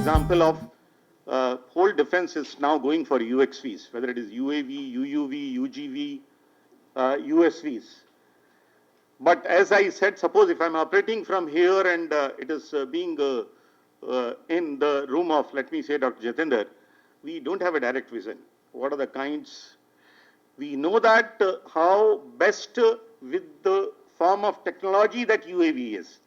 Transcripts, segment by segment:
example of whole defense is now going for UXVs, whether it is UAV, UUV, UGV, USVs. But as I said, suppose if I'm operating from here and it is being in the room of, let me say, Dr. Jatinder, we don't have a direct vision. What are the kinds? We know that how best with the form of technology that UAV is.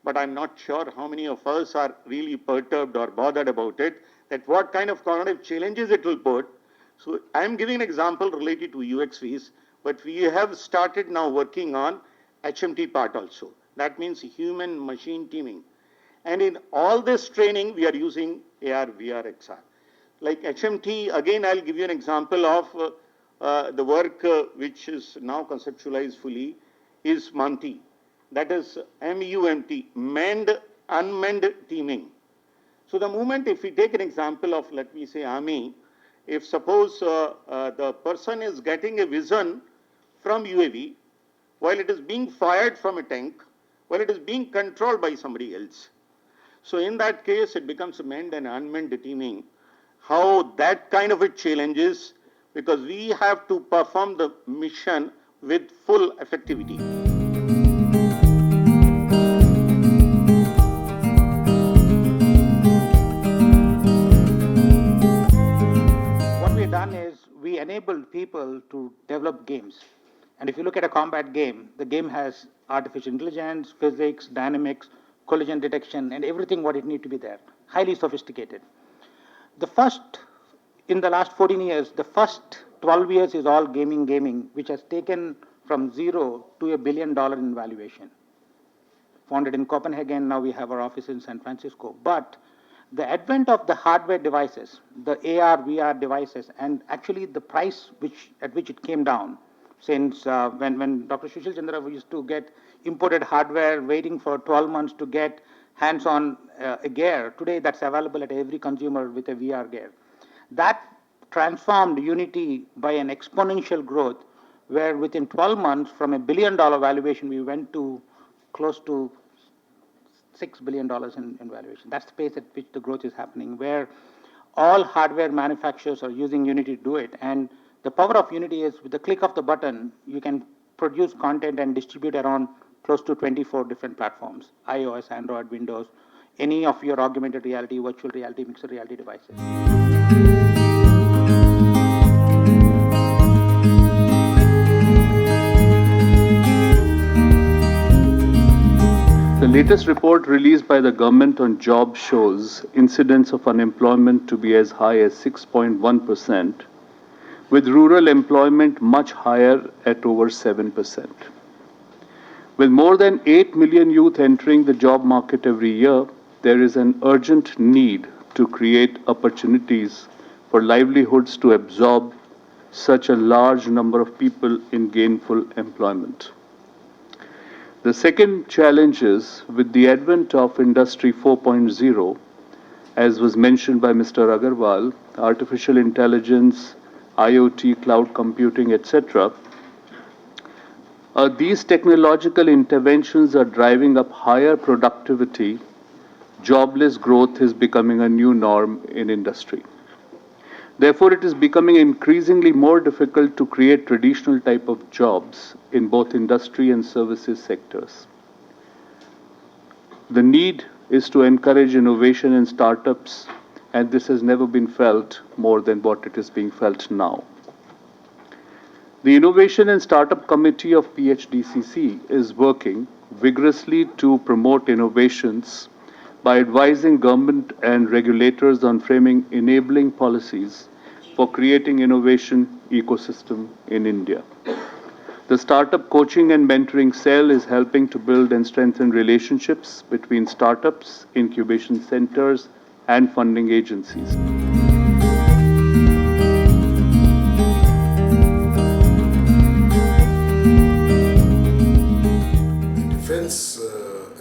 But I'm not sure how many of us are really perturbed or bothered about it, that what kind of cognitive challenges it will put. So I'm giving an example related to UXVs, but we have started now working on HMT part also. That means human machine teaming. And in all this training, we are using AR, VR, XR. Like HMT, again, I'll give you an example of the work which is now conceptualized fully is MUMT. That is MUMT, manned, unmanned teaming. So the moment, if we take an example of, let me say, army, if suppose the person is getting a vision from UAV, while it is being fired from a tank, while it is being controlled by somebody else. So in that case, it becomes manned and unmanned teaming. How that kind of a challenge is, because we have to perform the mission with full effectivity. We enabled people to develop games. And if you look at a combat game, the game has artificial intelligence, physics, dynamics, collision detection, and everything what it needs to be there. Highly sophisticated. In the last 14 years, the first 12 years is all gaming, which has taken from zero to $1 billion in valuation. Founded in Copenhagen, now we have our office in San Francisco. But the advent of the hardware devices, the AR, VR devices, and actually the price at which it came down, since when Dr. Sushil Chandra used to get imported hardware, waiting for 12 months to get hands-on a gear, today that's available at every consumer with a VR gear. That transformed Unity by an exponential growth, where within 12 months, from $1 billion valuation, we went to close to $6 billion in valuation. That's the pace at which the growth is happening, where all hardware manufacturers are using Unity to do it. And the power of Unity is, with the click of the button, you can produce content and distribute around close to 24 different platforms: iOS, Android, Windows, any of your augmented reality, virtual reality, mixed reality devices. The latest report released by the government on jobs shows incidence of unemployment to be as high as 6.1%, with rural employment much higher at over 7%. With more than 8 million youth entering the job market every year, there is an urgent need to create opportunities for livelihoods to absorb such a large number of people in gainful employment. The second challenge is, with the advent of Industry 4.0, as was mentioned by Mr. Agarwal, artificial intelligence, IoT, cloud computing, etc., these technological interventions are driving up higher productivity. Jobless growth is becoming a new norm in industry. Therefore, it is becoming increasingly more difficult to create traditional type of jobs in both industry and services sectors. The need is to encourage innovation in startups, and this has never been felt more than what it is being felt now. The Innovation and Startup Committee of PHDCC is working vigorously to promote innovations by advising government and regulators on framing enabling policies for creating innovation ecosystem in India. The Startup Coaching and Mentoring Cell is helping to build and strengthen relationships between startups, incubation centers, and funding agencies. Defense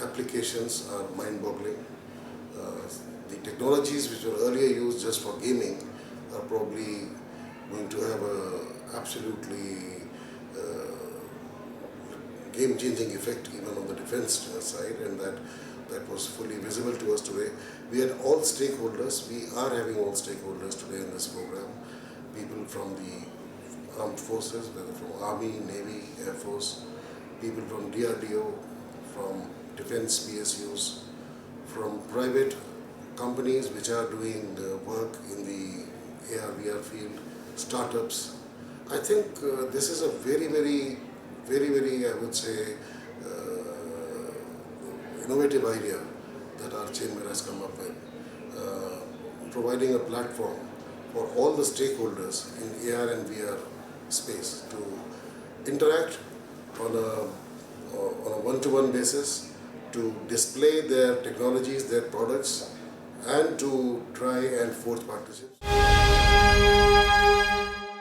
applications are mind-boggling. The technologies which were earlier used just for gaming are probably going to have a absolutely game-changing effect even on the defense side, and that was fully visible to us today. We had all stakeholders, we are having all stakeholders today in this program, people from the armed forces, whether from Army, Navy, Air Force, people from DRDO, from defense PSUs, from private companies which are doing the work in the AR/VR field, startups. I think this is a very, I would say, innovative idea that our chamber has come up with, providing a platform for all the stakeholders in AR and VR space to interact on a one-to-one basis, to display their technologies, their products, and to try and forge partnerships.